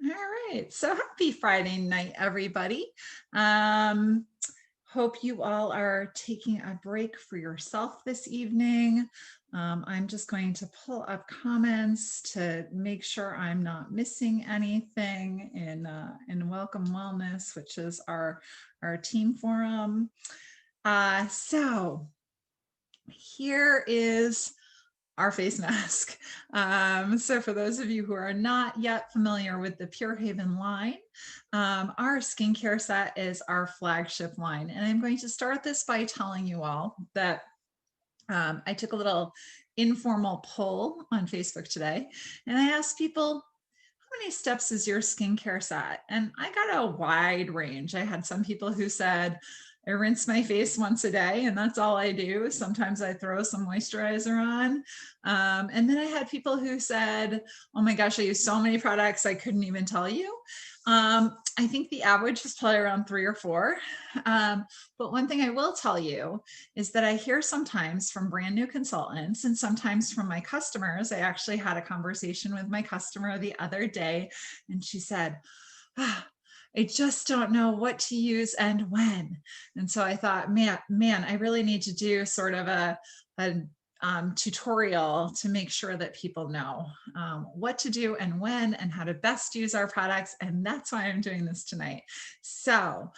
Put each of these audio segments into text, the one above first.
All right. So happy Friday night, everybody. Um, Hope you all are taking a break for yourself this evening. I'm just going to pull up comments to make sure I'm not missing anything in Welcome Wellness, which is our team forum. So here is our face mask. So for those of you who are not yet familiar with the Pure Haven line, our skincare set is our flagship line. And I'm going to start this by telling you all that I took a little informal poll on Facebook today, and I asked people, how many steps is your skincare set? And I got a wide range. I had some people who said, I rinse my face once a day and that's all I do. Sometimes I throw some moisturizer on. And then I had people who said, oh my gosh, I use so many products, I couldn't even tell you. I think the average is probably around 3 or 4. But one thing I will tell you is that I hear sometimes from brand new consultants and sometimes from my customers. I actually had a conversation with my customer the other day, and she said, I just don't know what to use and when. And so I thought, man, I really need to do sort of a tutorial to make sure that people know what to do and when and how to best use our products. And that's why I'm doing this tonight. So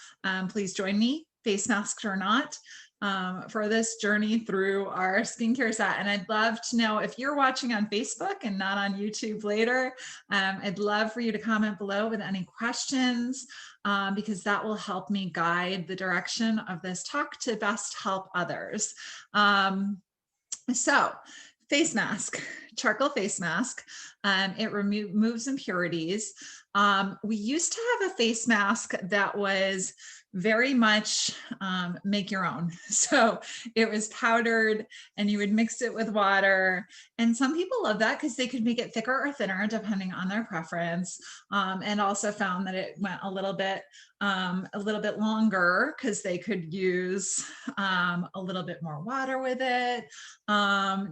please join me, face masked or not, for this journey through our skincare set. And I'd love to know if you're watching on Facebook and not on YouTube later, I'd love for you to comment below with any questions, because that will help me guide the direction of this talk to best help others. So face mask, charcoal face mask, it removes impurities. We used to have a face mask that was very much make your own. So it was powdered and you would mix it with water. And some people love that because they could make it thicker or thinner depending on their preference. And also found that it went a little bit longer because they could use a little bit more water with it.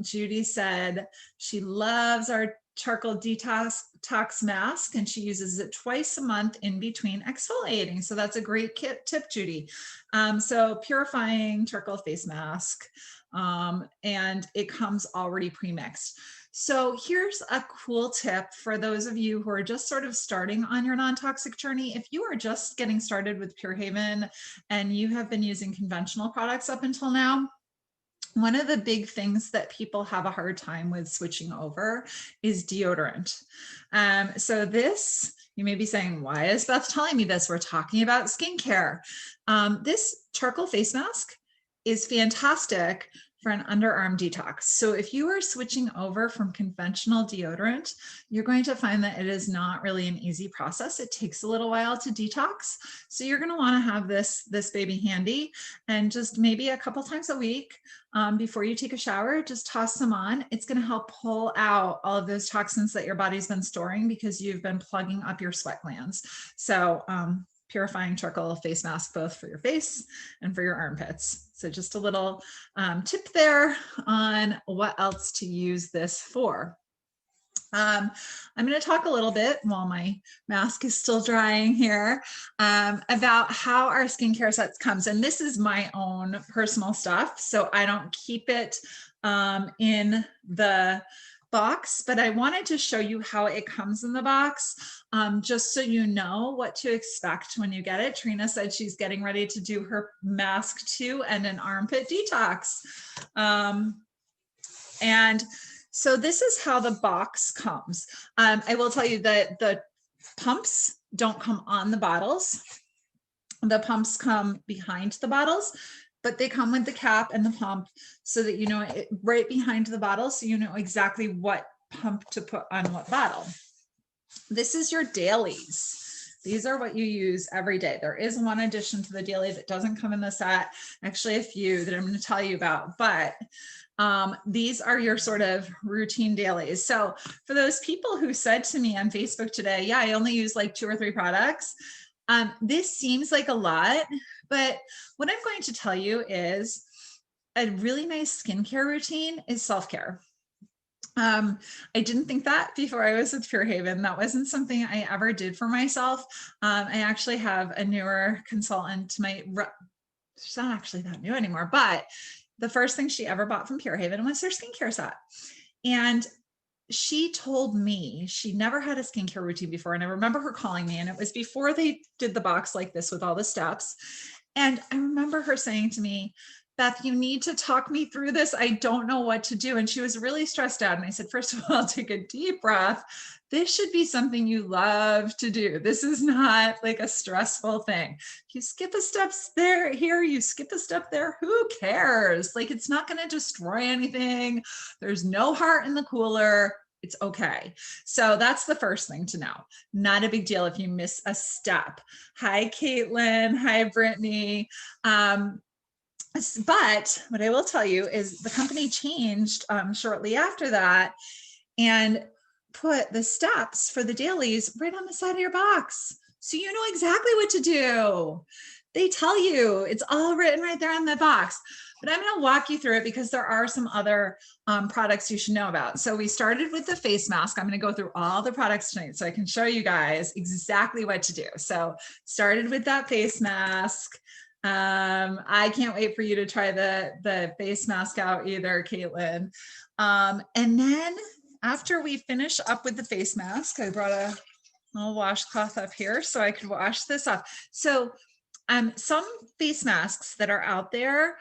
Judy said she loves our charcoal detox mask and she uses it twice a month in between exfoliating. So that's a great tip, Judy. So purifying charcoal face mask, and it comes already pre-mixed. So here's a cool tip for those of you who are just sort of starting on your non-toxic journey. If you are just getting started with Pure Haven and you have been using conventional products up until now, one of the big things that people have a hard time with switching over is deodorant. So this, you may be saying, why is Beth telling me this? We're talking about skincare. This charcoal face mask is fantastic for an underarm detox. So if you are switching over from conventional deodorant, you're going to find that it is not really an easy process. It takes a little while to detox. So you're going to want to have this baby handy, and just maybe a couple times a week, before you take a shower, just toss some on. It's going to help pull out all of those toxins that your body's been storing because you've been plugging up your sweat glands. So purifying charcoal face mask, both for your face and for your armpits. So just a little tip there on what else to use this for. I'm going to talk a little bit while my mask is still drying here, about how our skincare sets comes. And this is my own personal stuff, so I don't keep it in the box, but I wanted to show you how it comes in the box, just so you know what to expect when you get it. Trina said she's getting ready to do her mask too and an armpit detox. And so this is how the box comes. I will tell you that the pumps don't come on the bottles. The pumps come behind the bottles, but they come with the cap and the pump so that you know it right behind the bottle, so you know exactly what pump to put on what bottle. This is your dailies. These are what you use every day. There is one addition to the daily that doesn't come in the set, actually a few that I'm going to tell you about, but these are your sort of routine dailies. So for those people who said to me on Facebook today, yeah, I only use like 2 or 3 products, this seems like a lot, but what I'm going to tell you is a really nice skincare routine is self-care. I didn't think that before I was with Pure Haven. That wasn't something I ever did for myself. I actually have a newer consultant. She's not actually that new anymore, but the first thing she ever bought from Pure Haven was their skincare set. And she told me she never had a skincare routine before. And I remember her calling me, and it was before they did the box like this with all the steps. And I remember her saying to me, Beth, you need to talk me through this. I don't know what to do. And she was really stressed out. And I said, first of all, take a deep breath. This should be something you love to do. This is not like a stressful thing. You skip a step here, you skip a step there. Who cares? Like, it's not going to destroy anything. There's no heart in the cooler. It's okay. So that's the first thing to know. Not a big deal if you miss a step. Hi, Caitlin. Hi, Brittany. But what I will tell you is the company changed shortly after that and put the steps for the dailies right on the side of your box. So you know exactly what to do. They tell you, it's all written right there on the box. But I'm going to walk you through it because there are some other products you should know about. So we started with the face mask. I'm going to go through all the products tonight so I can show you guys exactly what to do. So started with that face mask. I can't wait for you to try the face mask out either, Caitlin. And then after we finish up with the face mask, I brought a little washcloth up here so I could wash this off. So some face masks that are out there,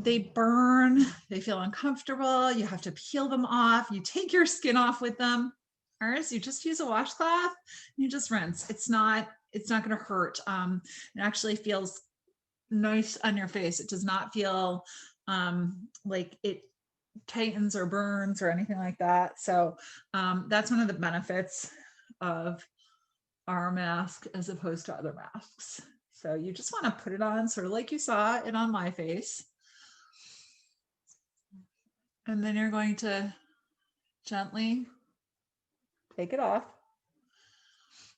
they burn, they feel uncomfortable. You have to peel them off. You take your skin off with them. Ours, you just use a washcloth and you just rinse. It's not going to hurt. It actually feels nice on your face. It does not feel like it tightens or burns or anything like that. So that's one of the benefits of our mask as opposed to other masks. So you just want to put it on sort of like you saw it on my face. And then you're going to gently take it off.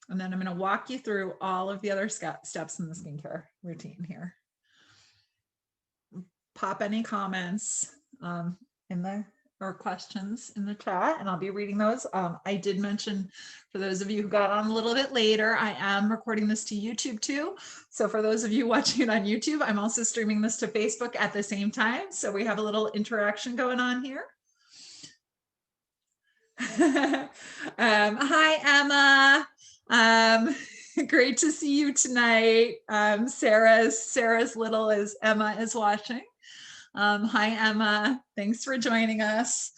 And then I'm going to walk you through all of the other steps in the skincare routine here. Pop any comments in there or questions in the chat, and I'll be reading those. I did mention, for those of you who got on a little bit later, I am recording this to YouTube too. So for those of you watching it on YouTube, I'm also streaming this to Facebook at the same time. So we have a little interaction going on here. Hi, Emma. Great to see you tonight. Sarah's little is Emma is watching. Hi, Emma. Thanks for joining us.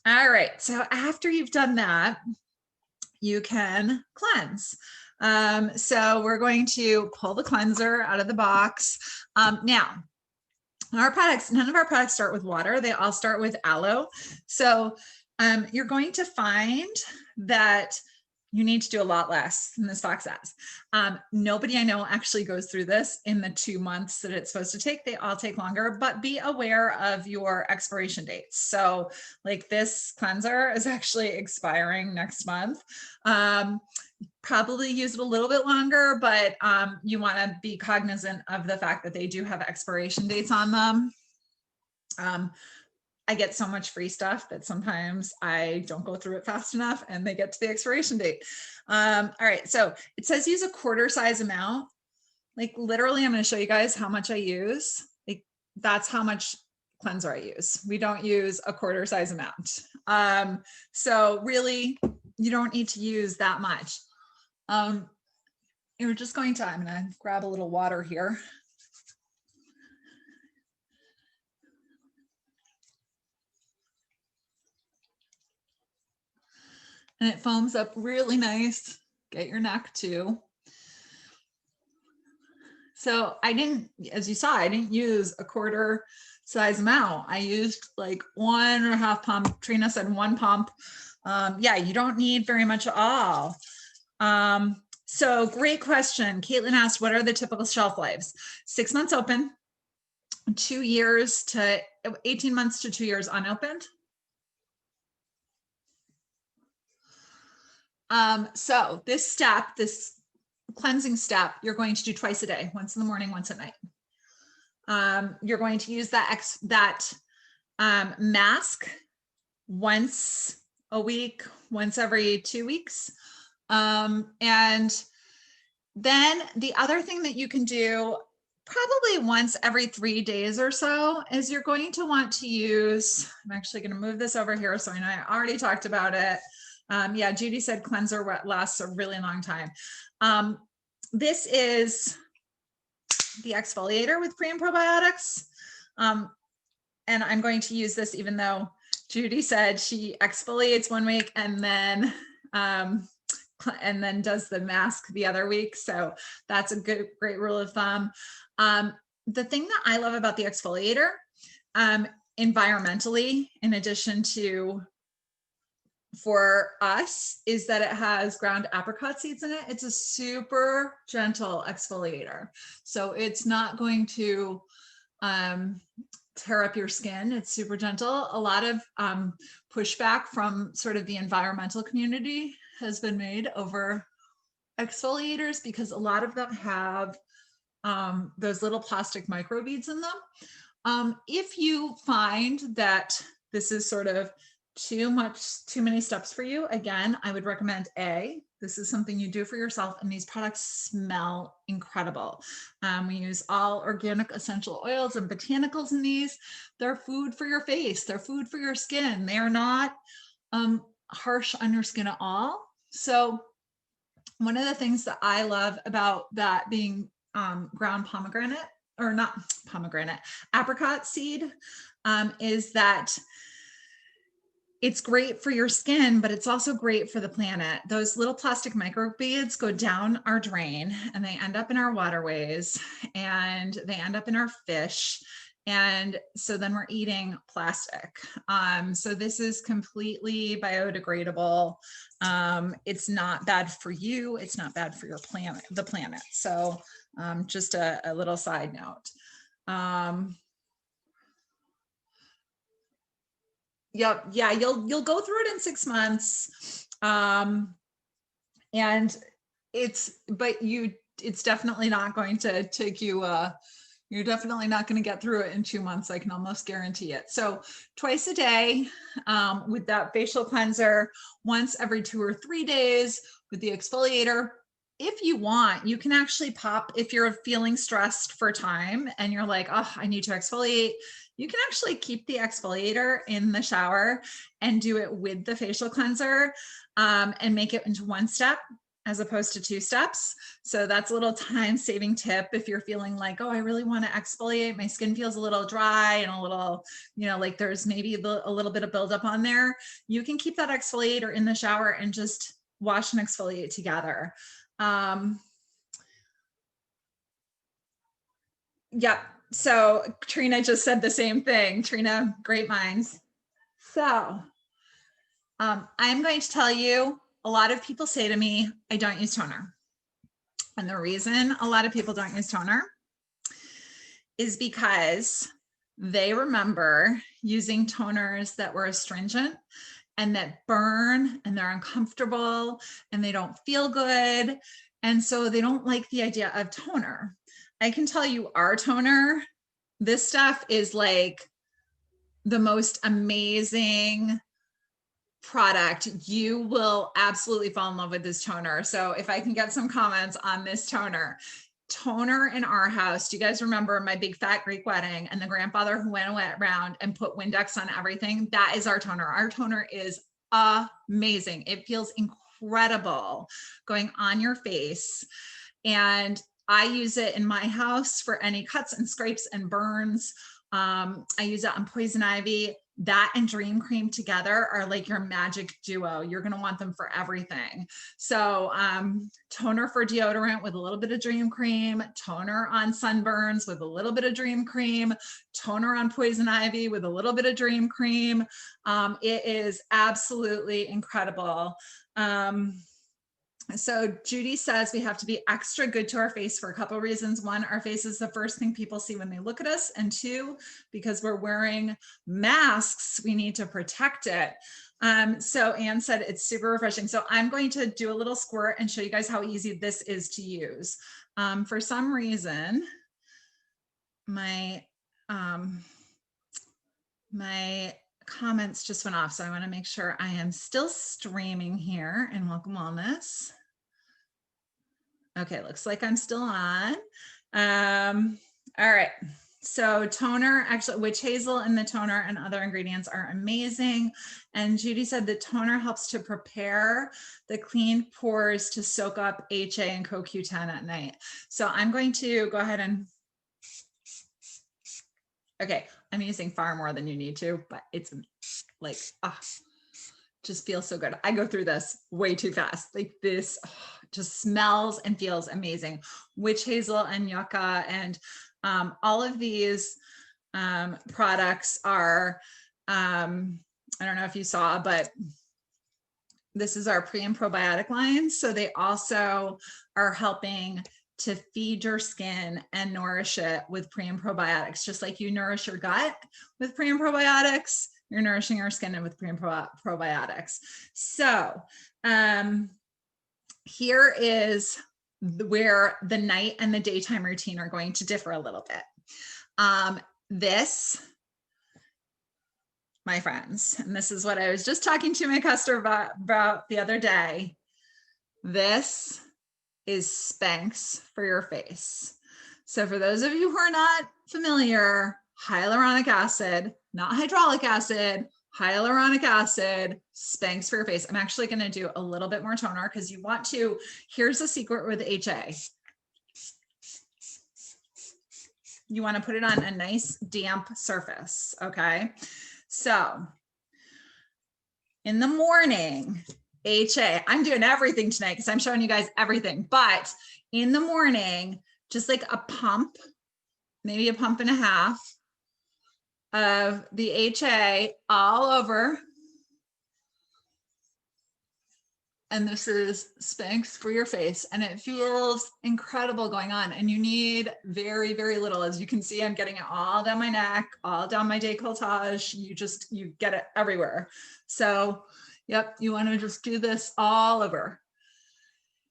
All right. So after you've done that, you can cleanse. So we're going to pull the cleanser out of the box. Now, our products, none of our products start with water. They all start with aloe. So you're going to find that you need to do a lot less than this box says. Nobody I know actually goes through this in the 2 months that it's supposed to take. They all take longer, but be aware of your expiration dates. So like this cleanser is actually expiring next month. Probably use it a little bit longer, but you want to be cognizant of the fact that they do have expiration dates on them. I get so much free stuff that sometimes I don't go through it fast enough and they get to the expiration date. All right, so it says use a quarter size amount. Like literally, I'm going to show you guys how much I use. Like that's how much cleanser I use. We don't use a quarter size amount. So really, you don't need to use that much. You're just going to, I'm going to grab a little water here. And it foams up really nice. Get your neck too. So I didn't, as you saw, I didn't use a quarter size amount. I used like 1.5 pump. Trina said 1 pump. Yeah, you don't need very much at all. So great question. Caitlin asked, what are the typical shelf lives? 6 months open, 2 years to 18 months to 2 years unopened. So this step, this cleansing step, you're going to do twice a day, once in the morning, once at night. You're going to use that mask once a week, once every 2 weeks. And then the other thing that you can do probably once every 3 days or so is you're going to want to use, I'm actually going to move this over here. So I know I already talked about it. Yeah, Judy said cleanser lasts a really long time. This is the exfoliator with pre and probiotics. And I'm going to use this even though Judy said she exfoliates 1 week and then does the mask the other week. So that's a great rule of thumb. The thing that I love about the exfoliator, environmentally, in addition to for us, is that it has ground apricot seeds in it. It's a super gentle exfoliator. So it's not going to tear up your skin. It's super gentle. A lot of pushback from sort of the environmental community has been made over exfoliators because a lot of them have those little plastic microbeads in them. If you find that this is sort of too many steps for you, again, I would recommend this is something you do for yourself, and these products smell incredible. We use all organic essential oils and botanicals in these. They're food for your face. They're food for your skin. They are not harsh on your skin at all. So one of the things that I love about that being ground pomegranate, or not pomegranate, apricot seed, is that it's great for your skin, but it's also great for the planet. Those little plastic microbeads go down our drain and they end up in our waterways and they end up in our fish. And so then we're eating plastic. So this is completely biodegradable. It's not bad for you. It's not bad for your planet, the planet. So just a little side note. Yep. Yeah. You'll go through it in 6 months. And it's definitely not going to take you, you're definitely not going to get through it in 2 months. I can almost guarantee it. So twice a day, with that facial cleanser, once every 2 or 3 days with the exfoliator. If you want, you can actually pop, if you're feeling stressed for time and you're like, oh, I need to exfoliate, you can actually keep the exfoliator in the shower and do it with the facial cleanser, and make it into 1 step as opposed to 2 steps. So that's a little time-saving tip if you're feeling like, oh, I really want to exfoliate. My skin feels a little dry and a little, like there's maybe a little bit of buildup on there. You can keep that exfoliator in the shower and just wash and exfoliate together. Yep. So Trina just said the same thing. Trina, great minds. So I'm going to tell you, a lot of people say to me, I don't use toner. And the reason a lot of people don't use toner is because they remember using toners that were astringent and that burn and they're uncomfortable and they don't feel good. And so they don't like the idea of toner. I can tell you our toner, this stuff is like the most amazing product. You will absolutely fall in love with this toner. So if I can get some comments on this toner in our house. Do you guys remember my big fat Greek wedding and the grandfather who went around and put Windex on everything? That is our toner. Our toner is amazing. It feels incredible going on your face. And I use it in my house for any cuts and scrapes and burns. I use it on poison ivy. That and Dream Cream together are like your magic duo. You're going to want them for everything. So toner for deodorant with a little bit of Dream Cream, toner on sunburns with a little bit of Dream Cream, toner on poison ivy with a little bit of Dream Cream. It is absolutely incredible. So Judy says we have to be extra good to our face for a couple of reasons. 1, our face is the first thing people see when they look at us. And 2, because we're wearing masks, we need to protect it. So Anne said it's super refreshing. So I'm going to do a little squirt and show you guys how easy this is to use. For some reason, my comments just went off, so I want to make sure I am still streaming here in Welcome Wellness. Okay, looks like I'm still on. All right. So toner, actually, witch hazel and the toner and other ingredients are amazing. And Judy said the toner helps to prepare the clean pores to soak up HA and CoQ10 at night. So I'm going to go ahead and, okay, I'm using far more than you need to, but it's like, just feels so good. I go through this way too fast. Like this just smells and feels amazing. Witch hazel and yucca and all of these products are, I don't know if you saw, but this is our pre and probiotic line. So they also are helping to feed your skin and nourish it with pre and probiotics, just like you nourish your gut with pre and probiotics. You're nourishing your skin with pre and probiotics. So here is where the night and the daytime routine are going to differ a little bit. This, my friends, and this is what I was just talking to my customer about the other day. This is Spanx for your face. So for those of you who are not familiar, hyaluronic acid, not hydraulic acid, hyaluronic acid, Spanx for your face. I'm actually going to do a little bit more toner because you want to, here's the secret with HA. You want to put it on a nice damp surface. Okay. So in the morning, HA, I'm doing everything tonight because I'm showing you guys everything, but in the morning, just like a pump, maybe a pump and a half of the HA all over. And this is Spanx for your face. And it feels incredible going on. And you need very, very little. As you can see, I'm getting it all down my neck, all down my décolletage. You get it everywhere. So, yep, you want to just do this all over.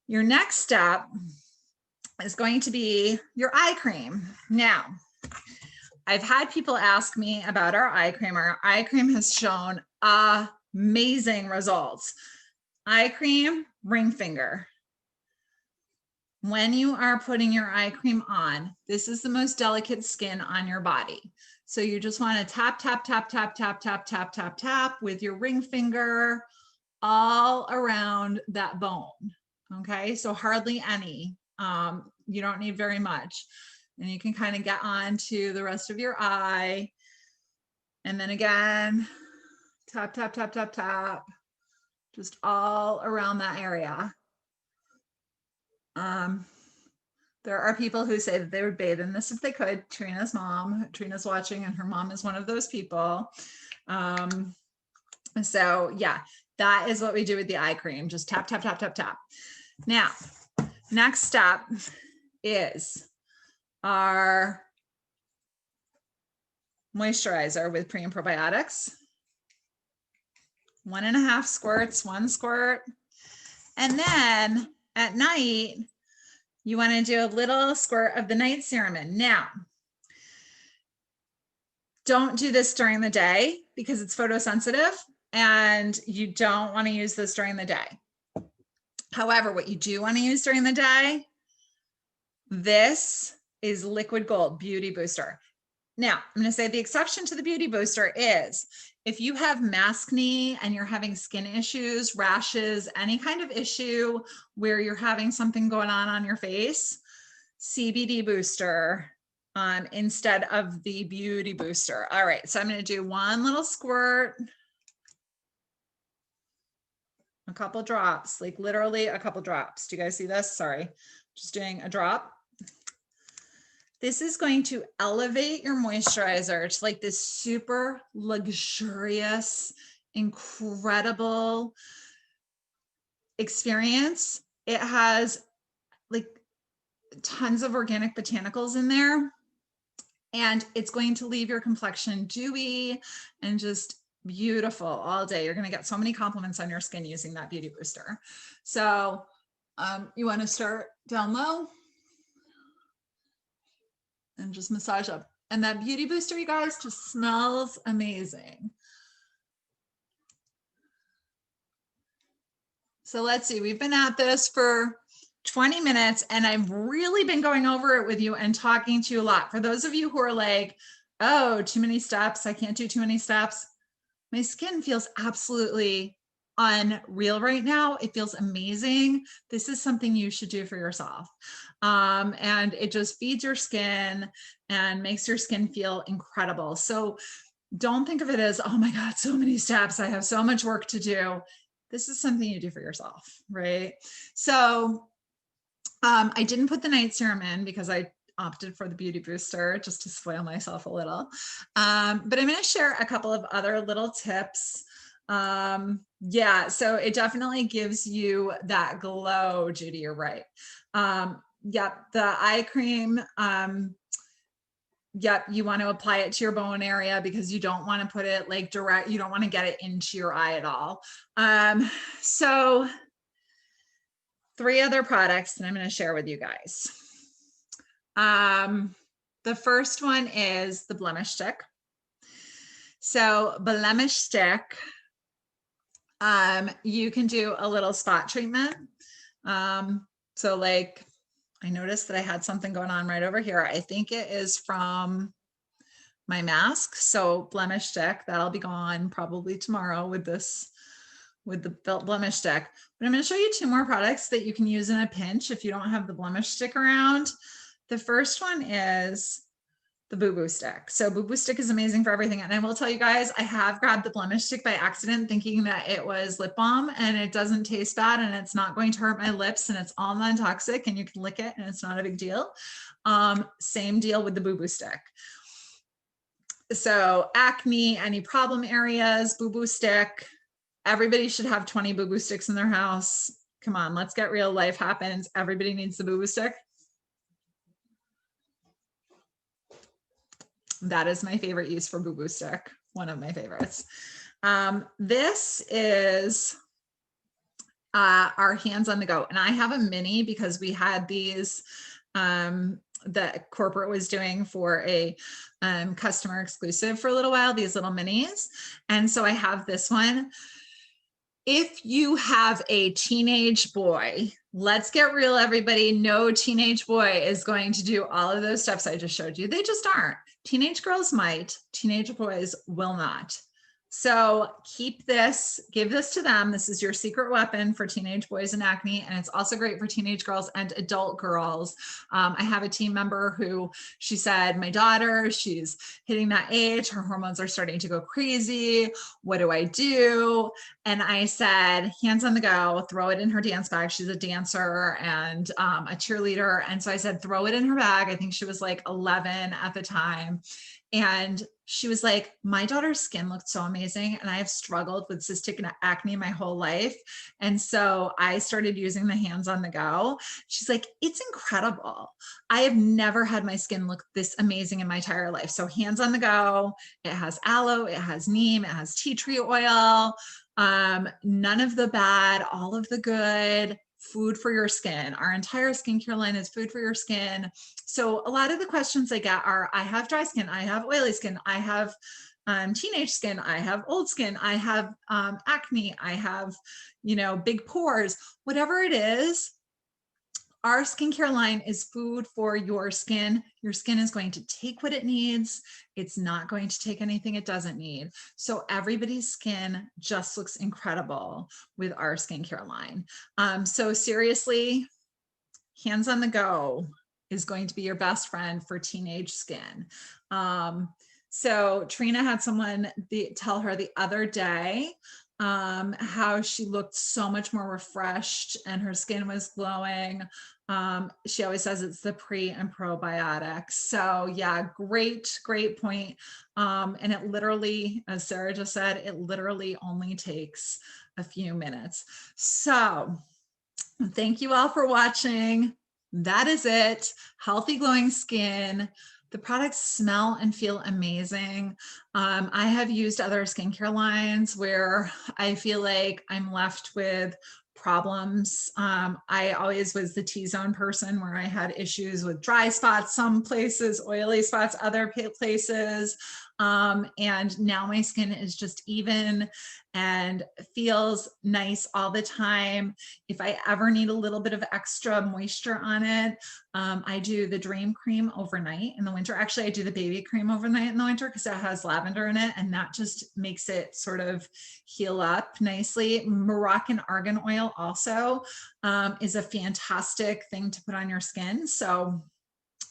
Your next step is going to be your eye cream. Now, I've had people ask me about our eye cream. Our eye cream has shown amazing results. Eye cream, ring finger. When you are putting your eye cream on, this is the most delicate skin on your body. So you just want to tap, tap, tap, tap, tap, tap, tap, tap, tap with your ring finger all around that bone. Okay, so hardly any. You don't need very much. And you can kind of get on to the rest of your eye. And then again, tap, tap, tap, tap, tap. Just all around that area. There are people who say that they would bathe in this if they could. Trina's mom, Trina's watching, and her mom is one of those people. So yeah, that is what we do with the eye cream. Just tap, tap, tap, tap, tap. Now, next step is our moisturizer with pre and probiotics. 1.5 squirts, 1 squirt. And then at night, you want to do a little squirt of the night serum in. Now, don't do this during the day because it's photosensitive and you don't want to use this during the day. However, what you do want to use during the day, this is Liquid Gold Beauty Booster. Now, I'm going to say the exception to the Beauty Booster is if you have maskne and you're having skin issues, rashes, any kind of issue where you're having something going on your face, CBD Booster instead of the Beauty Booster. All right, so I'm going to do one little squirt, a couple drops, like literally a couple drops. Do you guys see this? Sorry, just doing a drop. This is going to elevate your moisturizer to like this super luxurious, incredible experience. It has like tons of organic botanicals in there, and it's going to leave your complexion dewy and just beautiful all day. You're going to get so many compliments on your skin using that Beauty Booster. So you want to start down low and just massage up. And that Beauty Booster, you guys, just smells amazing. So let's see, we've been at this for 20 minutes and I've really been going over it with you and talking to you a lot. For those of you who are like, oh, too many steps, I can't do too many steps. My skin feels absolutely unreal right now. It feels amazing. This is something you should do for yourself. And it just feeds your skin and makes your skin feel incredible. So don't think of it as, oh my God, so many steps. I have so much work to do. This is something you do for yourself, right? So I didn't put the night serum in because I opted for the Beauty Booster just to spoil myself a little. But I'm going to share a couple of other little tips. Yeah, so it definitely gives you that glow, Judy, you're right. Yep, the eye cream, yep, you want to apply it to your bone area because you don't want to put it like direct, you don't want to get it into your eye at all. So 3 other products that I'm going to share with you guys. The first one is the Blemish Stick. So Blemish Stick, you can do a little spot treatment. So like, I noticed that I had something going on right over here. I think it is from my mask. So Blemish Stick, that'll be gone probably tomorrow with this, with the Blemish Stick. But I'm going to show you 2 more products that you can use in a pinch if you don't have the Blemish Stick around. The first one is the Boo Boo Stick. So Boo Boo Stick is amazing for everything. And I will tell you guys, I have grabbed the Blemish Stick by accident thinking that it was lip balm, and it doesn't taste bad and it's not going to hurt my lips, and it's all non-toxic and you can lick it and it's not a big deal. Same deal with the Boo Boo Stick. So acne, any problem areas, Boo Boo Stick. Everybody should have 20 Boo Boo Sticks in their house. Come on, let's get real. Life happens. Everybody needs the Boo Boo Stick. That is my favorite use for Boo Boo Stick. One of my favorites. This is our Hands on the Go. And I have a mini because we had these that corporate was doing for a customer exclusive for a little while, these little minis. And so I have this one. If you have a teenage boy, let's get real, everybody. No teenage boy is going to do all of those steps I just showed you. They just aren't. Teenage girls might, teenage boys will not. So keep this, give this to them. This is your secret weapon for teenage boys and acne. And it's also great for teenage girls and adult girls. I have a team member who, she said, my daughter, she's hitting that age. Her hormones are starting to go crazy. What do I do? And I said, Hands on the Go, throw it in her dance bag. She's a dancer and a cheerleader. And so I said, throw it in her bag. I think she was like 11 at the time. And she was like, my daughter's skin looked so amazing. And I have struggled with cystic acne my whole life. And so I started using the Hands on the Go. She's like, it's incredible. I have never had my skin look this amazing in my entire life. So Hands on the Go, it has aloe, it has neem, it has tea tree oil, none of the bad, all of the good. Food for your skin. Our entire skincare line is food for your skin. So a lot of the questions I get are, I have dry skin, I have oily skin, I have teenage skin, I have old skin, I have acne, I have, you know, big pores, whatever it is. Our skincare line is food for your skin. Your skin is going to take what it needs. It's not going to take anything it doesn't need. So everybody's skin just looks incredible with our skincare line. So seriously, Hands on the Go is going to be your best friend for teenage skin. So Trina had someone tell her the other day how she looked so much more refreshed and her skin was glowing. She always says it's the pre and probiotics. So yeah, great point. And it literally, as Sarah just said, it literally only takes a few minutes. So thank you all for watching. That is it. Healthy glowing skin. The products smell and feel amazing. I have used other skincare lines where I feel like I'm left with problems. I always was the T-zone person where I had issues with dry spots, some places, oily spots, other places. And now my skin is just even and feels nice all the time. If I ever need a little bit of extra moisture on it, I do the Dream Cream overnight in the winter. Actually, I do the baby cream overnight in the winter because it has lavender in it, and that just makes it sort of heal up nicely. Moroccan argan oil also is a fantastic thing to put on your skin. So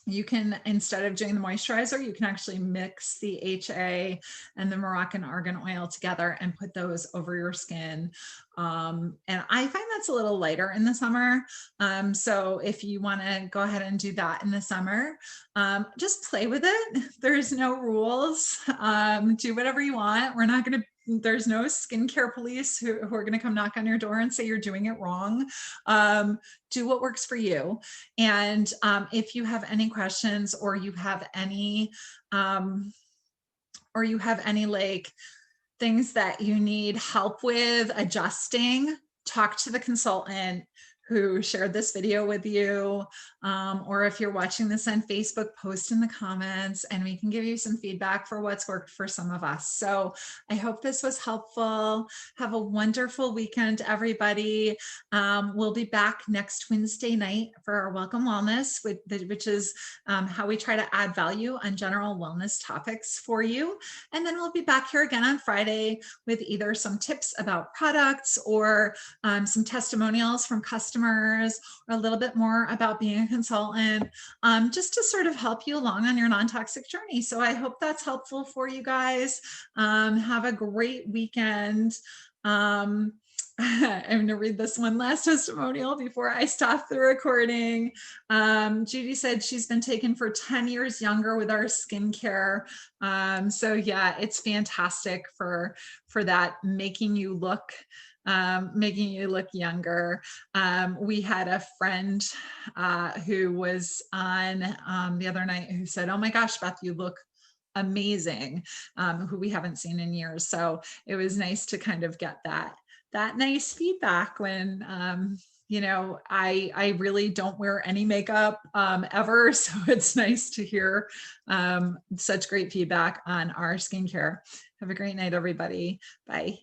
you can, instead of doing the moisturizer, you can actually mix the HA and the Moroccan argan oil together and put those over your skin. And I find that's a little lighter in the summer. So if you want to go ahead and do that in the summer, just play with it. There's no rules. Do whatever you want. We're not going to, there's no skincare police who are going to come knock on your door and say you're doing it wrong. Do what works for you. And if you have any questions, or you have any like things that you need help with adjusting, talk to the consultant who shared this video with you. Or if you're watching this on Facebook, post in the comments and we can give you some feedback for what's worked for some of us. So I hope this was helpful. Have a wonderful weekend, everybody. We'll be back next Wednesday night for our Welcome Wellness, which is how we try to add value on general wellness topics for you. And then we'll be back here again on Friday with either some tips about products or some testimonials from customers, or a little bit more about being a consultant, just to sort of help you along on your non-toxic journey. So I hope that's helpful for you guys. Have a great weekend. I'm going to read this one last testimonial before I stop the recording. Judy said she's been taken for 10 years younger with our skincare. So yeah, it's fantastic for that, making you look younger. We had a friend who was on the other night who said, "Oh my gosh, Beth, you look amazing," who we haven't seen in years. So it was nice to kind of get that nice feedback when you know, I really don't wear any makeup ever. So it's nice to hear such great feedback on our skincare. Have a great night, everybody. Bye.